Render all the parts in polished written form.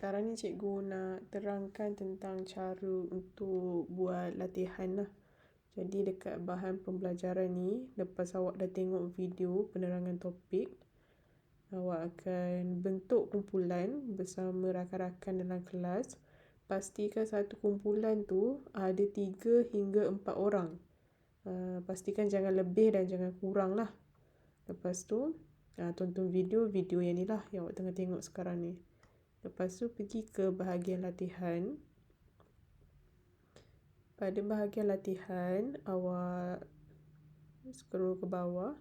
Sekarang ni cikgu nak terangkan tentang cara untuk buat latihan lah. Jadi dekat bahan pembelajaran ni, lepas awak dah tengok video penerangan topik, awak akan bentuk kumpulan bersama rakan-rakan dalam kelas. Pastikan satu kumpulan tu ada 3 hingga 4 orang. Pastikan jangan lebih dan jangan kurang lah. Lepas tu, tonton video yang ni lah yang awak tengah tengok sekarang ni. Lepas tu pergi ke bahagian latihan. Pada bahagian latihan, awak scroll ke bawah.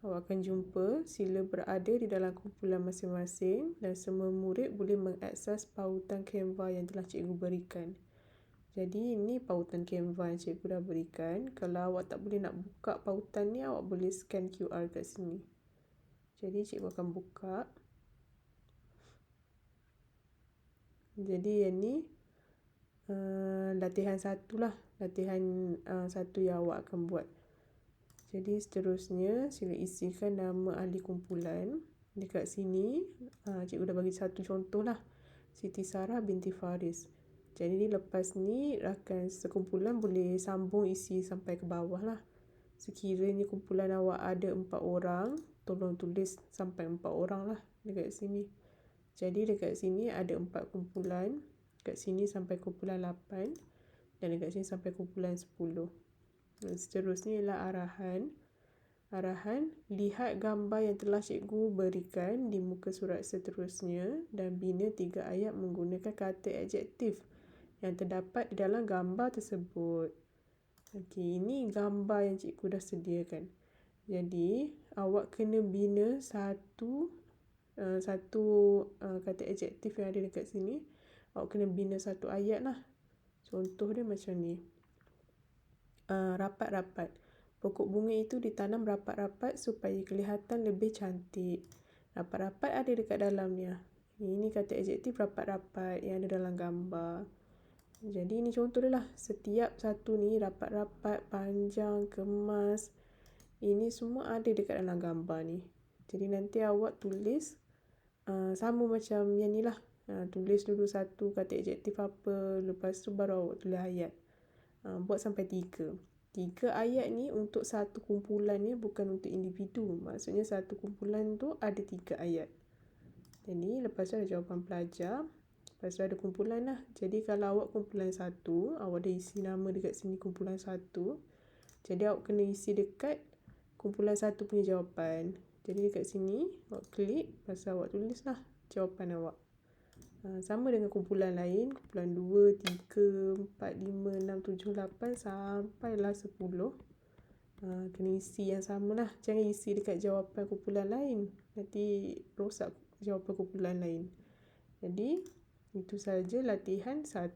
Awak akan jumpa sila berada di dalam kumpulan masing-masing dan semua murid boleh mengakses pautan Canva yang telah cikgu berikan. Jadi ini pautan Canva yang cikgu dah berikan. Kalau awak tak boleh nak buka pautan ni, awak boleh scan QR kat sini. Jadi cikgu akan buka. Jadi yang ni latihan 1 lah. Latihan 1 yang awak akan buat. Jadi seterusnya sila isikan nama ahli kumpulan. Dekat sini cikgu dah bagi satu contoh lah. Siti Sarah binti Faris. Jadi lepas ni rakan sekumpulan boleh sambung isi sampai ke bawah lah. Sekiranya kumpulan awak ada 4 orang, tolong tulis sampai 4 orang lah dekat sini. Jadi dekat sini ada 4 kumpulan. Dekat sini sampai kumpulan 8. Dan dekat sini sampai kumpulan 10. Dan seterusnya ialah arahan. Arahan, lihat gambar yang telah cikgu berikan di muka surat seterusnya dan bina 3 ayat menggunakan kata adjektif yang terdapat di dalam gambar tersebut. Okey, ini gambar yang cikgu dah sediakan. Jadi, awak kena bina satu kata adjektif yang ada dekat sini. Awak kena bina 1 ayat lah. Contoh dia macam ni. Rapat-rapat. Pokok bunga itu ditanam rapat-rapat supaya kelihatan lebih cantik. Rapat-rapat ada dekat dalamnya. Ini kata adjektif rapat-rapat yang ada dalam gambar. Jadi ini contoh dia lah. Setiap satu ni rapat-rapat, panjang, kemas. Ini semua ada dekat dalam gambar ni. Jadi nanti awak tulis sama macam yang ni lah. Tulis dulu satu kata adjektif apa. Lepas tu baru awak tulis ayat. Buat sampai 3. 3 ayat ni untuk satu kumpulan ni, bukan untuk individu. Maksudnya satu kumpulan tu ada 3 ayat. Jadi lepas tu ada jawapan pelajar. Lepas tu ada kumpulan lah. Jadi kalau awak kumpulan 1, awak dah isi nama dekat sini kumpulan 1. Jadi awak kena isi dekat kumpulan 1 punya jawapan. Jadi dekat sini awak klik. Lepas tu awak tulis lah jawapan awak. Sama dengan kumpulan lain. Kumpulan 2, 3, 4, 5, 6, 7, 8 sampailah 10. Kena isi yang sama lah. Jangan isi dekat jawapan kumpulan lain. Nanti rosak jawapan kumpulan lain. Jadi itu saja latihan 1.